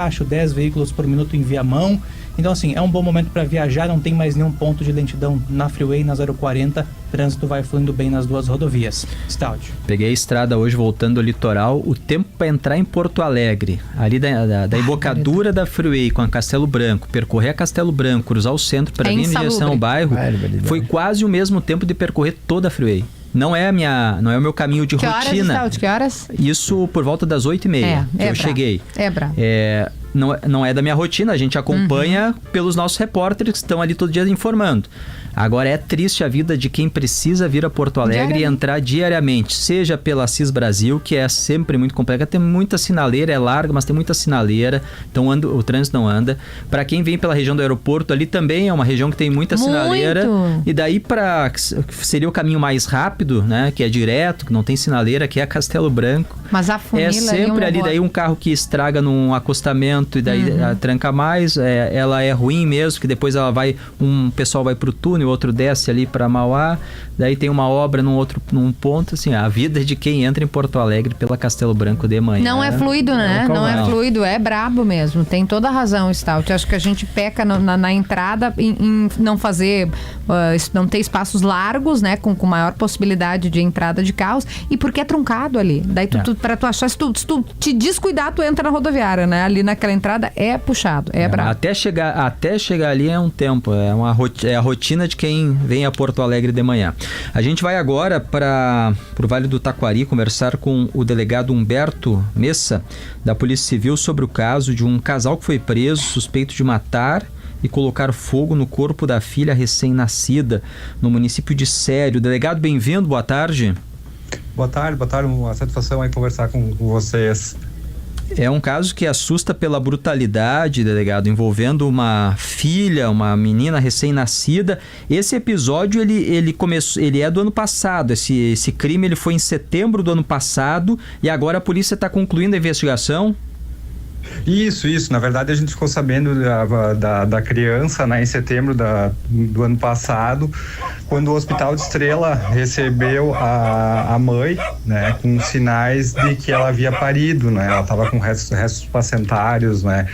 baixo, 10 veículos por minuto em viamão. Então, assim, é um bom momento para viajar, não tem mais nenhum ponto de lentidão na Freeway, na 040, trânsito vai fluindo bem nas duas rodovias. Stout. Peguei a estrada hoje voltando ao litoral, o tempo para entrar em Porto Alegre, ali da embocadura da Freeway com a Castelo Branco, percorrer a Castelo Branco, cruzar o centro para vir em direção ao bairro, foi quase o mesmo tempo de percorrer toda a Freeway. Não é o meu caminho de rotina. Horas, que horas? Isso por volta das 8h30 que eu cheguei. Bravo. Não é da minha rotina, a gente acompanha pelos nossos repórteres que estão ali todo dia informando. Agora é triste a vida de quem precisa vir a Porto Alegre e entrar diariamente, seja pela Assis Brasil, que é sempre muito complexa, tem muita sinaleira, é larga, mas tem muita sinaleira, então o trânsito não anda. Para quem vem pela região do aeroporto, ali também é uma região que tem muita sinaleira. E daí seria o caminho mais rápido, né, que é direto, que não tem sinaleira, que é a Castelo Branco. Mas a funila é sempre ali, daí um carro que estraga num acostamento e daí tranca mais, ela é ruim mesmo, que depois um pessoal vai pro túnel, o outro desce ali para Mauá, daí tem uma obra num ponto, assim, a vida de quem entra em Porto Alegre pela Castelo Branco de manhã. Não é fluido, né? Não é fluido, é brabo mesmo, tem toda a razão, Stout. Acho que a gente peca na entrada em não fazer, não ter espaços largos, né, com maior possibilidade de entrada de carros, e porque é truncado ali, daí para tu achar, se tu te descuidar, tu entra na rodoviária, né, ali naquela entrada é puxado, é brabo. Até chegar ali é um tempo, é a rotina de quem vem a Porto Alegre de manhã. A gente vai agora para o Vale do Taquari conversar com o delegado Humberto Messa, da Polícia Civil, sobre o caso de um casal que foi preso suspeito de matar e colocar fogo no corpo da filha recém-nascida no município de Sério. Delegado, bem-vindo, boa tarde. Boa tarde, uma satisfação aí conversar com vocês. É um caso que assusta pela brutalidade, delegado, envolvendo uma filha, uma menina recém-nascida. Esse episódio, ele é do ano passado. Esse crime ele foi em setembro do ano passado e agora a polícia está concluindo a investigação? Isso. Na verdade, a gente ficou sabendo da criança, né, em setembro do ano passado, quando o Hospital de Estrela recebeu a mãe, né, com sinais de que ela havia parido, né? Ela estava com restos placentários, né?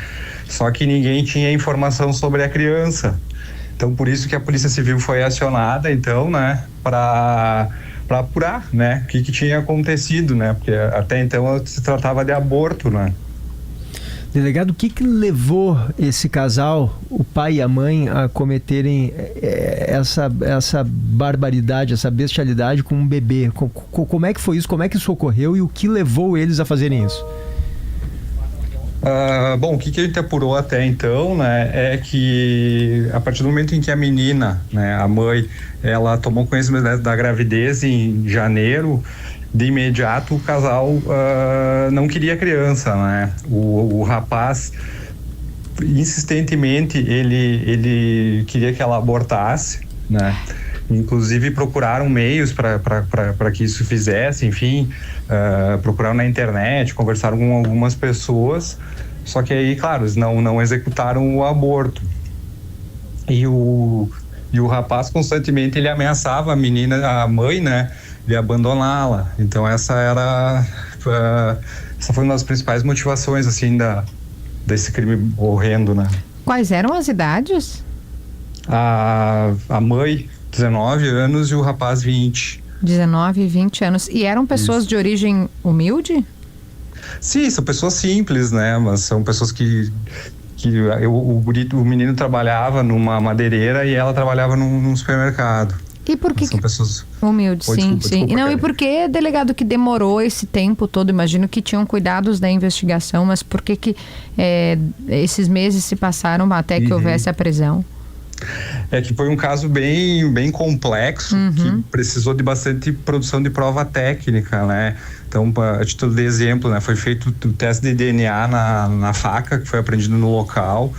Só que ninguém tinha informação sobre a criança. Então, por isso que a Polícia Civil foi acionada, então, né, para apurar, né, o que tinha acontecido, né? Porque até então se tratava de aborto, né? Delegado, o que levou esse casal, o pai e a mãe, a cometerem essa barbaridade, essa bestialidade com um bebê? Como é que foi isso? Como é que isso ocorreu e o que levou eles a fazerem isso? Bom, o que a gente apurou até então, né, é que a partir do momento em que a menina, né, a mãe, ela tomou conhecimento da gravidez em janeiro, de imediato o casal não queria criança, né? O rapaz insistentemente ele queria que ela abortasse, né? Inclusive procuraram meios para que isso fizesse, enfim, procuraram na internet, conversaram com algumas pessoas, só que aí, claro, eles não executaram o aborto. E o rapaz constantemente ele ameaçava a menina, a mãe, né, de abandoná-la. Então essa foi uma das principais motivações, assim, desse crime horrendo, né? Quais eram as idades? A mãe, 19 anos, e o rapaz, 20. 19 e 20 anos. E eram pessoas de origem humilde? Sim, são pessoas simples, né? Mas são pessoas que o menino trabalhava numa madeireira e ela trabalhava num supermercado. E por que... São pessoas humildes, sim. Não, e por que, delegado, que demorou esse tempo todo? Imagino que tinham cuidados da investigação, mas por que esses meses se passaram até que houvesse a prisão? É que foi um caso bem complexo, que precisou de bastante produção de prova técnica, né? Então, a título de exemplo, né, foi feito o teste de DNA na faca, que foi apreendido no local,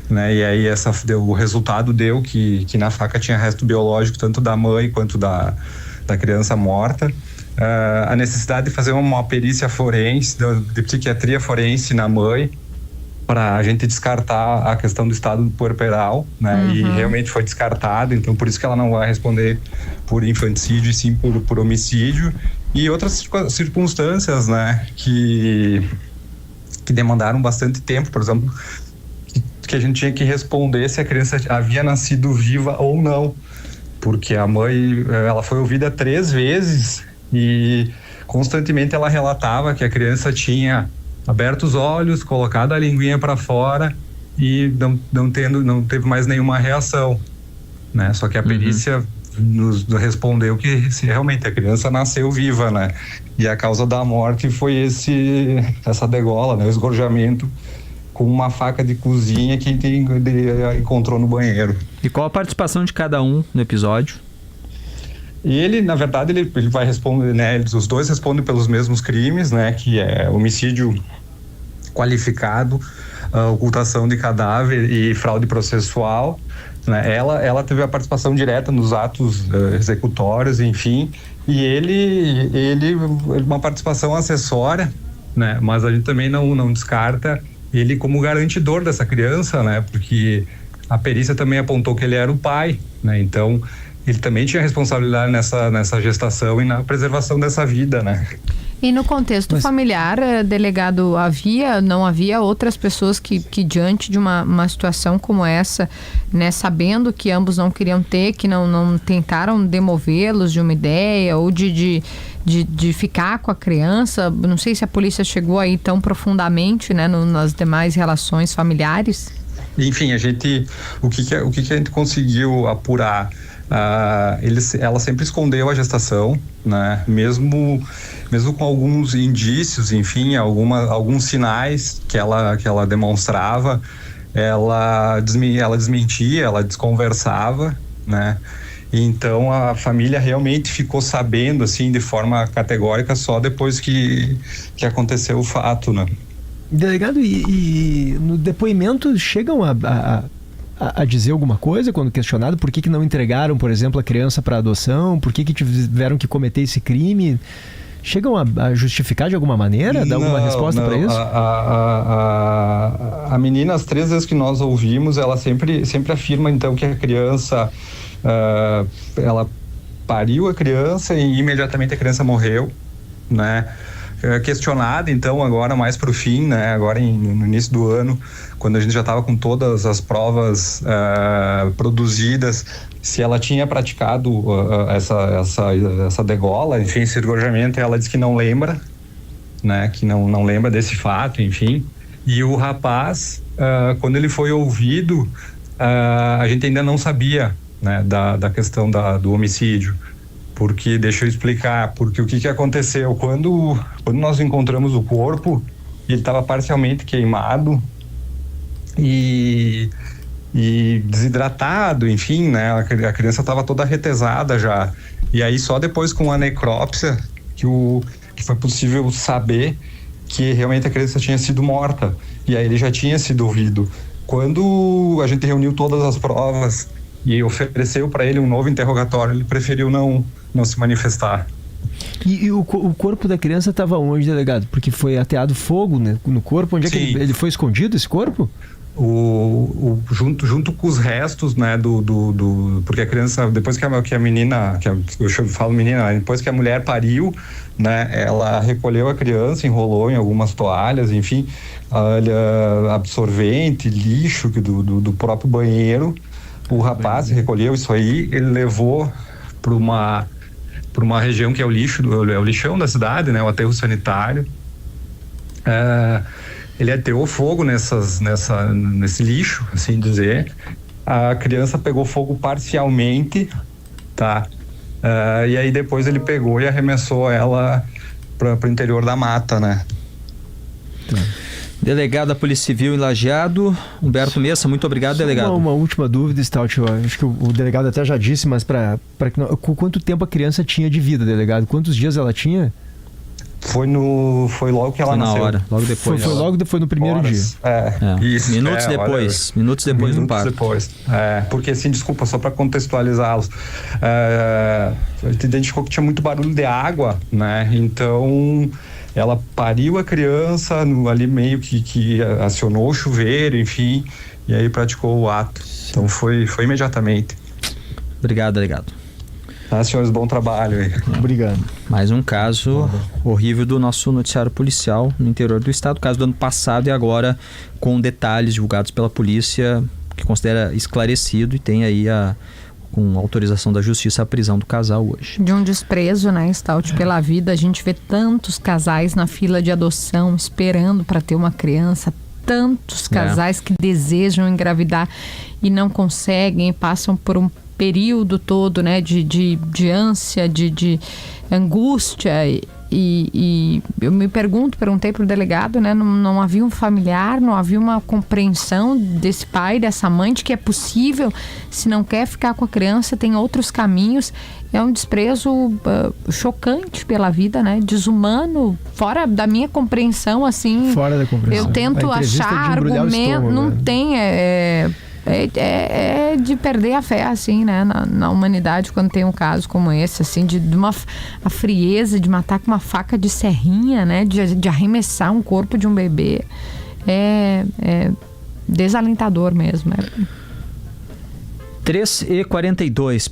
né? E aí o resultado deu que na faca tinha resto biológico tanto da mãe quanto da criança morta. A necessidade de fazer uma perícia forense, de psiquiatria forense na mãe, para a gente descartar a questão do estado puerperal, né? E realmente foi descartado, então por isso que ela não vai responder por infanticídio e sim por homicídio. E outras circunstâncias, né, que que demandaram bastante tempo, por exemplo, que a gente tinha que responder se a criança havia nascido viva ou não, porque a mãe, ela foi ouvida 3 vezes e constantemente ela relatava que a criança tinha aberto os olhos, colocado a linguinha para fora e não teve mais nenhuma reação, né? Só que a perícia nos respondeu que realmente a criança nasceu viva, né? E a causa da morte foi essa degola, né? O esgorjamento com uma faca de cozinha que encontrou no banheiro. E qual a participação de cada um no episódio? E ele, na verdade, ele vai responder, né? Os dois respondem pelos mesmos crimes, né? Que é homicídio qualificado, ocultação de cadáver e fraude processual, né? Ela teve a participação direta nos atos executórios, enfim, e ele uma participação acessória, né? Mas a gente também não descarta ele como garantidor dessa criança, né? Porque a perícia também apontou que ele era o pai, né? Então ele também tinha responsabilidade nessa gestação e na preservação dessa vida, né? E no contexto familiar, delegado, não havia outras pessoas que diante de uma situação como essa, né, sabendo que ambos não queriam ter, que não tentaram demovê-los de uma ideia ou de ficar com a criança? Não sei se a polícia chegou aí tão profundamente, né, nas demais relações familiares. Enfim, o que a gente conseguiu apurar? Ela sempre escondeu a gestação, né? Mesmo com alguns indícios, enfim, alguns sinais que ela demonstrava, ela desmentia, ela desconversava, né? Então a família realmente ficou sabendo, assim, de forma categórica só depois que aconteceu o fato, né? Delegado, e no depoimento chegam a dizer alguma coisa quando questionado? Por que não entregaram, por exemplo, a criança para adoção? Por que tiveram que cometer esse crime? Chegam a justificar de alguma maneira? Dar alguma resposta para isso? A menina, as 3 vezes que nós ouvimos, ela sempre afirma, então, que a criança, ela pariu a criança e imediatamente a criança morreu, né? Questionada, então, agora mais para o fim, né? Agora no início do ano, quando a gente já estava com todas as provas produzidas, se ela tinha praticado essa degola, enfim, esse esgorjamento, ela disse que não lembra, né? Que não lembra desse fato, enfim. E o rapaz, quando ele foi ouvido, a gente ainda não sabia, né, da questão do homicídio. Porque, deixa eu explicar, porque o que aconteceu? Quando nós encontramos o corpo, ele estava parcialmente queimado e desidratado, enfim, né? A criança estava toda retesada já. E aí só depois com a necrópsia que foi possível saber que realmente a criança tinha sido morta. E aí ele já tinha sido ouvido. Quando a gente reuniu todas as provas e ofereceu para ele um novo interrogatório, ele preferiu não se manifestar. E o corpo da criança estava onde, delegado? Porque foi ateado fogo, né, no corpo. Onde é que ele foi escondido, esse corpo? Junto com os restos, né, porque a criança, depois que a menina, eu falo menina, depois que a mulher pariu, né, ela recolheu a criança, enrolou em algumas toalhas, enfim, absorvente, lixo do próprio banheiro. O rapaz recolheu isso aí, ele levou para uma região que é o lixão da cidade, né, o aterro sanitário. Ele ateou fogo nesse lixo, assim dizer. A criança pegou fogo parcialmente, tá? E aí depois ele pegou e arremessou ela para o interior da mata, né? Delegado da Polícia Civil em Lajeado, Humberto Messa, muito obrigado, delegado. Uma última dúvida, Stout, acho que o delegado até já disse, mas quanto tempo a criança tinha de vida, delegado? Quantos dias ela tinha? Foi logo que ela nasceu. Na hora, logo depois. Foi no primeiro dia. Isso, minutos depois do parto. Depois. Porque assim, desculpa, só para contextualizá-los, a gente identificou que tinha muito barulho de água, né? Então ela pariu a criança ali meio que acionou o chuveiro, enfim, e aí praticou o ato. Então foi imediatamente. Obrigado, delegado. Tá, senhores, bom trabalho aí. Obrigado. Mais um caso horrível do nosso noticiário policial no interior do estado. Caso do ano passado e agora com detalhes divulgados pela polícia, que considera esclarecido e tem aí com autorização da justiça a prisão do casal hoje. De um desprezo, né, Stout, pela vida. A gente vê tantos casais na fila de adoção esperando para ter uma criança. Tantos casais que desejam engravidar e não conseguem, passam por um período todo, né, de ânsia, de angústia e eu me perguntei para o delegado, né, não havia um familiar, não havia uma compreensão desse pai, dessa mãe, de que é possível, se não quer ficar com a criança, tem outros caminhos. É um desprezo chocante pela vida, né, desumano, fora da minha compreensão, assim. Fora da compreensão. Eu tento achar argumento, não tem... É de perder a fé, assim, né, na humanidade, quando tem um caso como esse, assim, de a frieza de matar com uma faca de serrinha, né, de arremessar um corpo de um bebê. É desalentador mesmo. 3h42,